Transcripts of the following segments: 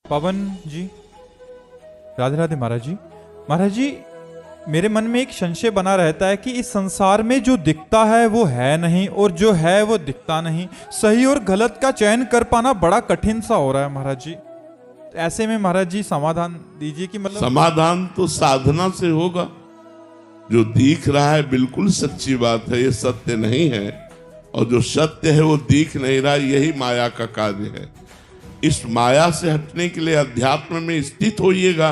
पवन जी, राधे राधे महाराज जी। महाराज जी, मेरे मन में एक संशय बना रहता है कि इस संसार में जो दिखता है वो है नहीं और जो है वो दिखता नहीं। सही और गलत का चयन कर पाना बड़ा कठिन सा हो रहा है महाराज जी। ऐसे में महाराज जी समाधान दीजिए कि मतलब। समाधान तो साधना से होगा। जो दिख रहा है बिल्कुल सच्ची बात है, ये सत्य नहीं है, और जो सत्य है वो दिख नहीं रहा, यही माया का कार्य है। इस माया से हटने के लिए अध्यात्म में स्थित होइएगा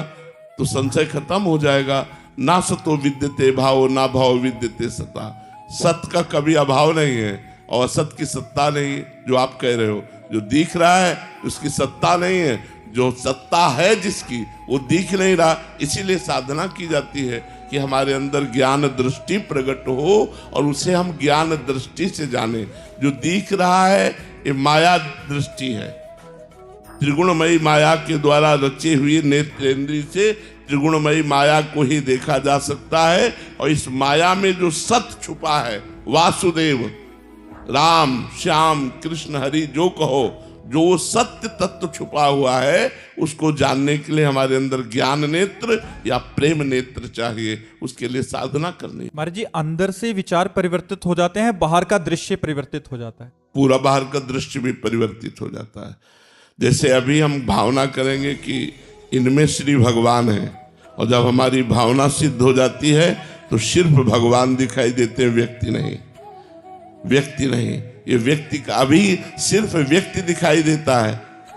तो संशय खत्म हो जाएगा। ना सतो विद्यते भाव, ना भाव विद्यते सता। सत्य का कभी अभाव नहीं है और असत की सत्ता नहीं है। जो आप कह रहे हो, जो दिख रहा है उसकी सत्ता नहीं है, जो सत्ता है जिसकी वो दिख नहीं रहा। इसीलिए साधना की जाती है कि हमारे अंदर ज्ञान दृष्टि प्रकट हो और उसे हम ज्ञान दृष्टि से जाने। जो दिख रहा है ये माया दृष्टि है। त्रिगुणमयी माया के द्वारा रची हुई नेत्रेंद्रिय से त्रिगुणमयी माया को ही देखा जा सकता है। और इस माया में जो सत्य छुपा है, वासुदेव, राम, श्याम, कृष्ण, हरि, जो कहो, जो सत्य तत्व छुपा हुआ है उसको जानने के लिए हमारे अंदर ज्ञान नेत्र या प्रेम नेत्र चाहिए। उसके लिए साधना करनी। महाराज जी, अंदर से विचार परिवर्तित हो जाते हैं, बाहर का दृश्य परिवर्तित हो जाता है। पूरा बाहर का दृश्य भी परिवर्तित हो जाता है। जैसे अभी हम भावना करेंगे कि इनमें श्री भगवान है, और जब हमारी भावना सिद्ध हो जाती है तो सिर्फ भगवान दिखाई देते हैं, व्यक्ति नहीं। व्यक्ति नहीं, ये व्यक्ति का अभी सिर्फ व्यक्ति दिखाई देता है,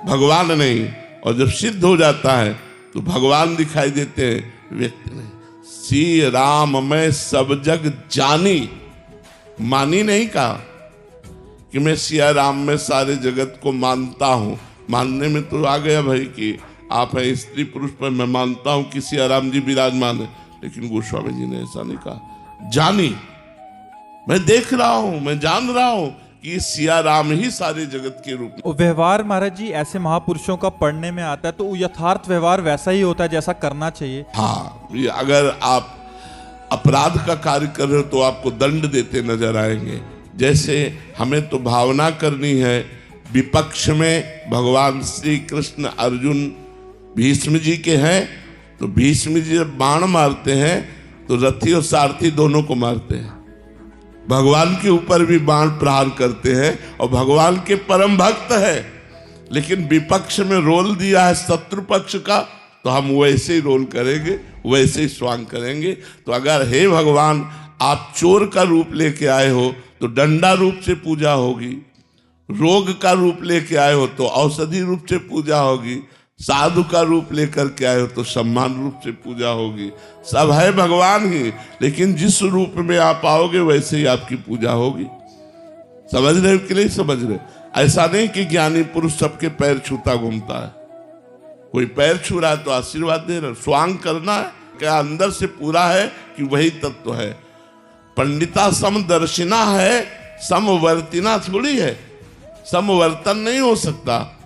भगवान नहीं। और जब सिद्ध हो जाता है तो भगवान दिखाई देते हैं, व्यक्ति नहीं। श्री राम मैं सब जग जानी, मानी नहीं कहा कि मैं सिया राम में सारे जगत को मानता हूं। मानने में तो आ गया भाई कि आप है स्त्री पुरुष पर मैं मानता हूं कि सिया राम जी विराजमान है, लेकिन गोस्वामी जी ने ऐसा नहीं कहा। जानी, मैं देख रहा हूं, मैं जान रहा हूं कि सिया राम ही सारे जगत के रूप में। व्यवहार महाराज जी ऐसे महापुरुषों का पढ़ने में आता है तो यथार्थ व्यवहार वैसा ही होता है जैसा करना चाहिए। हाँ, अगर आप अपराध का कार्य कर रहे हो तो आपको दंड देते नजर आएंगे। जैसे हमें तो भावना करनी है, विपक्ष में भगवान श्री कृष्ण अर्जुन भीष्म जी के हैं, तो भीष्म जी जब बाण मारते हैं तो रथी और सारथी दोनों को मारते हैं। भगवान के ऊपर भी बाण प्रहार करते हैं और भगवान के परम भक्त है, लेकिन विपक्ष में रोल दिया है शत्रु पक्ष का, तो हम वैसे ही रोल करेंगे, वैसे ही स्वांग करेंगे। तो अगर हे भगवान आप चोर का रूप लेके आए हो तो डंडा रूप से पूजा होगी, रोग का रूप लेके आए हो तो औषधि रूप से पूजा होगी, साधु का रूप लेकर के आए हो तो सम्मान रूप से पूजा होगी। सब है भगवान ही, लेकिन जिस रूप में आप आओगे वैसे ही आपकी पूजा होगी। समझ रहे हो कि नहीं समझ रहे? ऐसा नहीं कि ज्ञानी पुरुष सबके पैर छूता घूमता है। कोई पैर छू रहा है तो आशीर्वाद दे रहा है। स्वांग करना है क्या अंदर से पूरा है कि वही तत्व है। पंडिता समदर्शिना है, समवर्तिना थोड़ी है। समवर्तन नहीं हो सकता।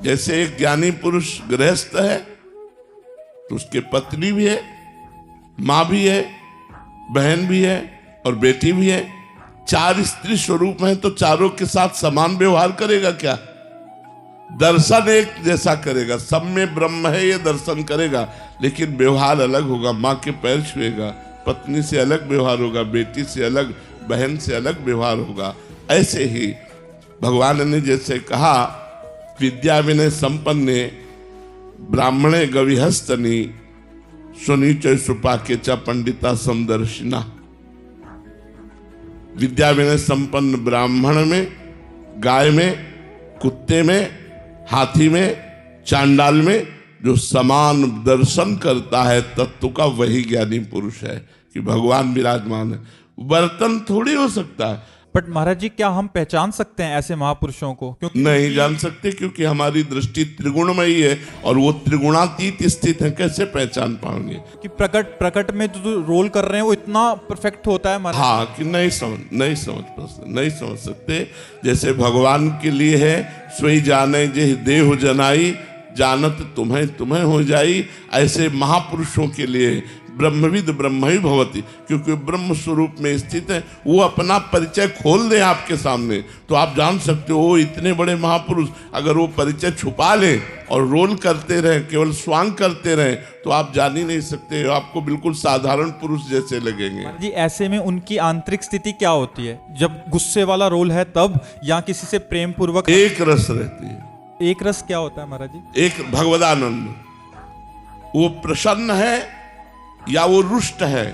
जैसे एक ज्ञानी पुरुष गृहस्थ है तो उसके पत्नी भी है, माँ भी है, बहन भी है और बेटी भी है। 4 स्त्री स्वरूप हैं तो चारों के साथ समान व्यवहार करेगा क्या? दर्शन एक जैसा करेगा, सब में ब्रह्म है ये दर्शन करेगा, लेकिन व्यवहार अलग होगा। माँ के पैर छुएगा, पत्नी से अलग व्यवहार होगा, बेटी से अलग, बहन से अलग व्यवहार होगा। ऐसे ही भगवान ने जैसे कहा विद्या विनय संपन्ने ब्राह्मणे गविहस्तनी सुनीच सुपाके च पंडिता समदर्शिना। विद्या विनय संपन्न ब्राह्मण में, गाय में, कुत्ते में, हाथी में, चांडाल में जो समान दर्शन करता है तत्व का, वही ज्ञानी पुरुष है कि भगवान विराजमान है। बर्तन थोड़ी हो सकता है। बट महाराज जी, क्या हम पहचान सकते हैं ऐसे महापुरुषों को? क्योंकि नहीं जान सकते, क्योंकि हमारी दृष्टि त्रिगुणमयी है और वो त्रिगुणातीत स्थित है। कैसे पहचान पाएंगे? कि प्रकट में जो रोल कर रहे हैं वो इतना परफेक्ट होता है महाराज। हाँ, कि नहीं समझ सकते। जैसे भगवान के लिए है सोई जाने जे देह जनाई, जानत तुम्हें तुम्हें हो जाई। ऐसे महापुरुषों के लिए ब्रह्मविद ब्रह्म ही भवति, क्योंकि ब्रह्म स्वरूप में स्थित है। वो अपना परिचय खोल दे आपके सामने तो आप जान सकते हो इतने बड़े महापुरुष। अगर वो परिचय छुपा ले और रोल करते रहे, केवल स्वांग करते रहे, तो आप जान ही नहीं सकते, आपको बिल्कुल साधारण पुरुष जैसे लगेंगे। जी ऐसे में उनकी आंतरिक स्थिति क्या होती है जब गुस्से वाला रोल है तब, या किसी से प्रेम पूर्वक? एक रस रहती है। एक रस क्या होता है महाराज जी? एक भगवदानंद। वो प्रसन्न है या वो रुष्ट है,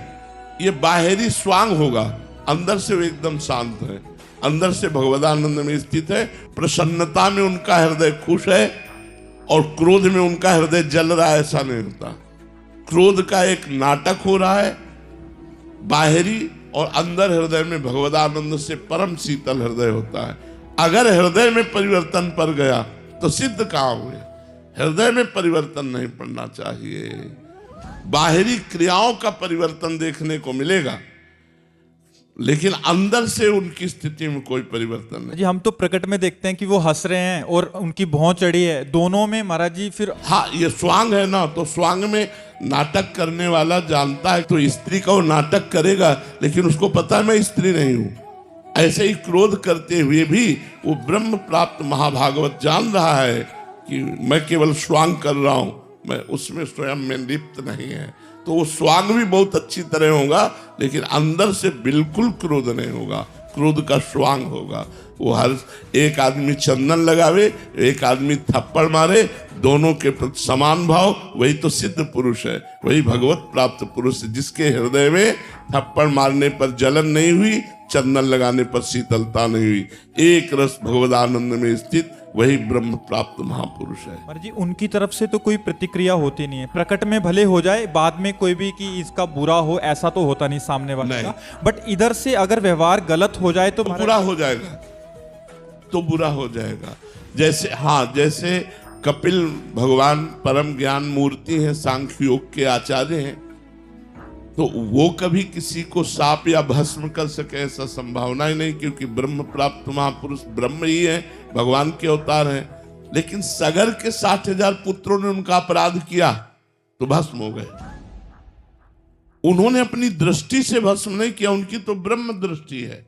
ये बाहरी स्वांग होगा, अंदर से वो एकदम शांत है, अंदर से भगवदानंद में स्थित है। प्रसन्नता में उनका हृदय खुश है और क्रोध में उनका हृदय जल रहा है, ऐसा नहीं होता। क्रोध का एक नाटक हो रहा है बाहरी, और अंदर हृदय में भगवदानंद से परम शीतल हृदय होता है। अगर हृदय में परिवर्तन पड़ गया तो सिद्ध काम हुए। हृदय में परिवर्तन नहीं पड़ना चाहिए, बाहरी क्रियाओं का परिवर्तन देखने को मिलेगा, लेकिन अंदर से उनकी स्थिति में कोई परिवर्तन नहीं। जी हम तो प्रकट में देखते हैं कि वो हंस रहे हैं और उनकी भौं चढ़ी है, दोनों में महाराज जी फिर। हाँ, ये स्वांग है ना, तो स्वांग में नाटक करने वाला जानता है तो स्त्री का वो नाटक करेगा, लेकिन उसको पता है मैं स्त्री नहीं हूं। ऐसे ही क्रोध करते हुए भी वो ब्रह्म प्राप्त महाभागवत जान रहा है कि मैं केवल स्वांग कर रहा हूं, मैं उसमें स्वयं में लिप्त नहीं है। तो वो स्वांग भी बहुत अच्छी तरह होगा, लेकिन अंदर से बिल्कुल क्रोध नहीं होगा, क्रोध का स्वांग होगा। वो हर एक आदमी चंदन लगावे, एक आदमी थप्पड़ मारे, दोनों के प्रति समान भाव, वही तो सिद्ध पुरुष है, वही भगवत प्राप्त पुरुष है, जिसके हृदय में थप्पड़ मारने पर जलन नहीं हुई, चंदन लगाने पर शीतलता नहीं हुई। एक रस भगवदानंद में स्थित वही ब्रह्म प्राप्त महापुरुष है। महाराज जी उनकी तरफ से तो कोई प्रतिक्रिया होती नहीं है, प्रकट में भले हो जाए, बाद में कोई भी कि इसका बुरा हो, ऐसा तो होता नहीं सामने वाले का। बट इधर से अगर व्यवहार गलत हो जाए तो बुरा हो जाएगा, तो बुरा हो जाएगा। जैसे हाँ, जैसे कपिल भगवान परम ज्ञान मूर्ति है, सांख्य योग के आचार्य हैं, तो वो कभी किसी को साप या भस्म कर सके ऐसा संभावना ही नहीं, क्योंकि ब्रह्म प्राप्त महापुरुष ब्रह्म ही है, भगवान के अवतार हैं। लेकिन सगर के 60,000 पुत्रों ने उनका अपराध किया तो भस्म हो गए। उन्होंने अपनी दृष्टि से भस्म नहीं किया, उनकी तो ब्रह्म दृष्टि है,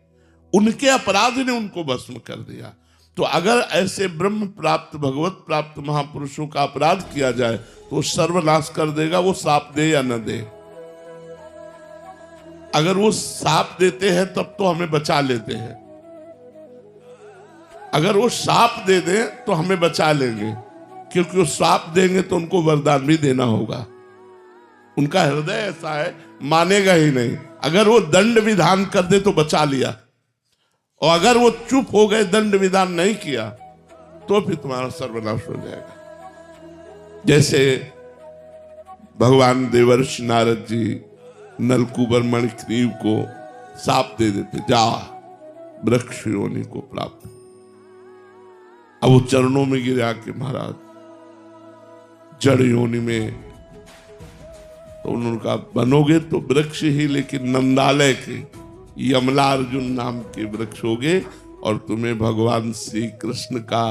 उनके अपराध ने उनको भस्म कर दिया। तो अगर ऐसे ब्रह्म प्राप्त भगवत प्राप्त महापुरुषों का अपराध किया जाए तो सर्वनाश कर देगा, वो साप दे या न दे। अगर वो साप देते हैं तब तो हमें बचा लेते हैं, अगर वो साप दे दे तो हमें बचा लेंगे, क्योंकि वो साप देंगे तो उनको वरदान भी देना होगा। उनका हृदय ऐसा है, मानेगा ही नहीं। अगर वो दंड विधान कर दे तो बचा लिया, और अगर वो चुप हो गए, दंड विधान नहीं किया, तो फिर तुम्हारा सर्वनाश हो जाएगा। जैसे भगवान देवर्षि नारद जी नलकूबर मणिग्रीव को साप दे देते, जा वृक्ष योनि को प्राप्त। अब वो चरणों में गिरा के महाराज जड़ योनि में, तो उन्होंने कहा बनोगे तो वृक्ष ही, लेकिन नंदालय के यमलार्जुन नाम के वृक्ष होगे, और तुम्हें भगवान श्री कृष्ण का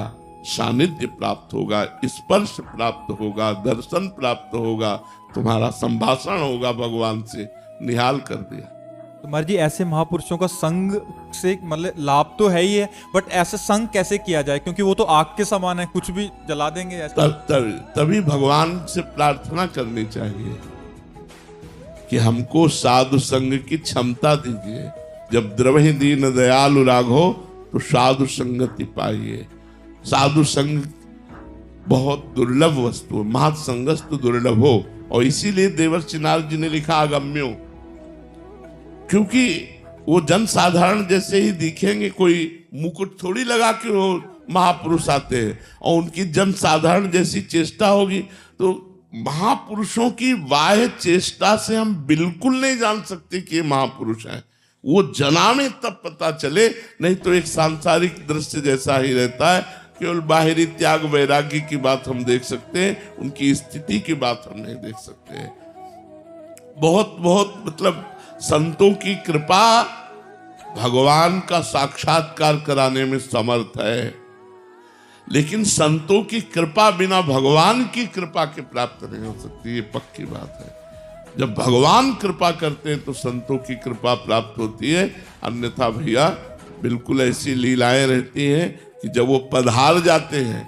सानिध्य प्राप्त होगा, स्पर्श प्राप्त होगा, दर्शन प्राप्त होगा, तुम्हारा संभाषण होगा भगवान से। निहाल कर दिया। तो महाराज जी ऐसे महापुरुषों का संग से मतलब लाभ तो है ही है, बट ऐसे संग कैसे किया जाए, क्योंकि वो तो आग के समान है, कुछ भी जला देंगे ऐसा। तभी भगवान से प्रार्थना करनी चाहिए कि हमको साधु संग की क्षमता दीजिए। जब द्रवहि दीन दयालु राघो तो साधु संगति पाइए। साधु संग बहुत दुर्लभ वस्तु है, महत्संगस्तु दुर्लभ हो, और इसीलिए देवर्षि नारद जी ने लिखा अगम्यो, क्योंकि वो जन साधारण जैसे ही दिखेंगे, कोई मुकुट थोड़ी लगा के वो महापुरुष आते हैं, और उनकी जन साधारण जैसी चेष्टा होगी। तो महापुरुषों की बाह्य चेष्टा से हम बिल्कुल नहीं जान सकते कि ये महापुरुष हैं। वो जनाने तब पता चले, नहीं तो एक सांसारिक दृश्य जैसा ही रहता है। केवल बाहरी त्याग वैराग्य की बात हम देख सकते हैं, उनकी स्थिति की बात हम नहीं देख सकते। बहुत बहुत मतलब संतों की कृपा भगवान का साक्षात्कार कराने में समर्थ है, लेकिन संतों की कृपा बिना भगवान की कृपा के प्राप्त नहीं हो सकती, ये पक्की बात है। जब भगवान कृपा करते हैं तो संतों की कृपा प्राप्त होती है, अन्यथा भैया बिल्कुल ऐसी लीलाएं रहती हैं कि जब वो पधार जाते हैं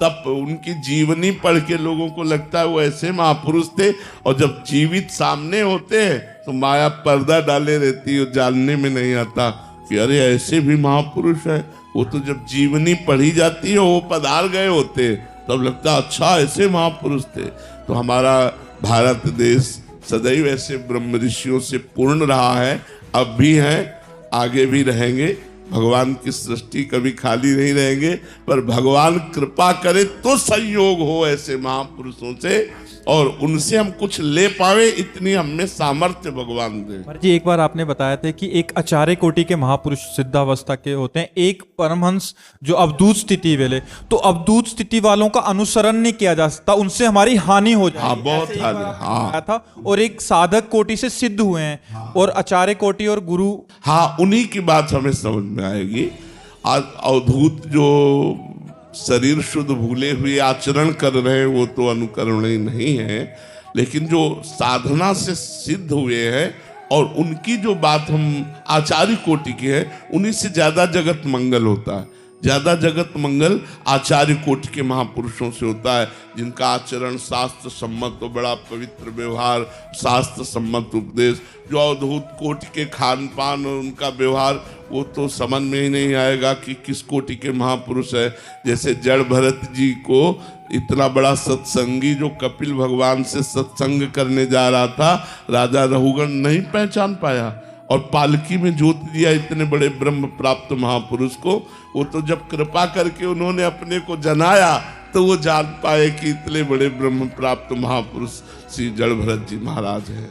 तब उनकी जीवनी पढ़ के लोगों को लगता है वो ऐसे महापुरुष थे, और जब जीवित सामने होते हैं तो माया पर्दा डाले रहती है, जानने में नहीं आता कि अरे ऐसे भी महापुरुष है। वो तो जब जीवनी पढ़ी जाती है, वो पधार गए होते तब लगता अच्छा ऐसे महापुरुष थे। तो हमारा भारत देश सदैव ऐसे ब्रह्म ऋषियों से पूर्ण रहा है, अब भी हैं, आगे भी रहेंगे। भगवान की सृष्टि कभी खाली नहीं रहेंगे, पर भगवान कृपा करे तो संयोग हो ऐसे महापुरुषों से, और उनसे हम कुछ ले पावे इतनी हमें सामर्थ्य भगवान दे। महाराज जी, एक बार आपने बताया था कि एक आचार्य कोटि के महापुरुष सिद्धावस्था के होते हैं, एक परमहंस जो अवधूत स्थिति वाले, तो अवधूत स्थिति वालों का अनुसरण नहीं किया जा सकता, उनसे हमारी हानि हो जाती है। हाँ, बहुत हानि। हाँ था। और एक साधक कोटि से सिद्ध हुए हैं, और आचार्य कोटि और गुरु, हाँ, उन्हीं की बात हमें समझ में आएगी। आज अवधूत जो शरीर शुद्ध भूले हुए आचरण कर रहे हैं वो तो अनुकरणीय नहीं है, लेकिन जो साधना से सिद्ध हुए हैं और उनकी जो बात हम आचार्य कोटि की है, उन्हीं से ज्यादा जगत मंगल होता है। ज्यादा जगत मंगल आचार्य कोटि के महापुरुषों से होता है, जिनका आचरण शास्त्र सम्मत हो, बड़ा पवित्र व्यवहार, शास्त्र सम्मत उपदेश। जो अवधूत कोटि के खान पान और उनका व्यवहार, वो तो समझ में ही नहीं आएगा कि किस कोटि के महापुरुष है। जैसे जड़ भरत जी को इतना बड़ा सत्संगी जो कपिल भगवान से सत्संग करने जा रहा था, राजा रघुगण नहीं पहचान पाया, और पालकी में जोत दिया इतने बड़े ब्रह्म प्राप्त महापुरुष को। वो तो जब कृपा करके उन्होंने अपने को जनाया तो वो जान पाए कि इतने बड़े ब्रह्म प्राप्त महापुरुष श्री जड़ भरत जी महाराज हैं।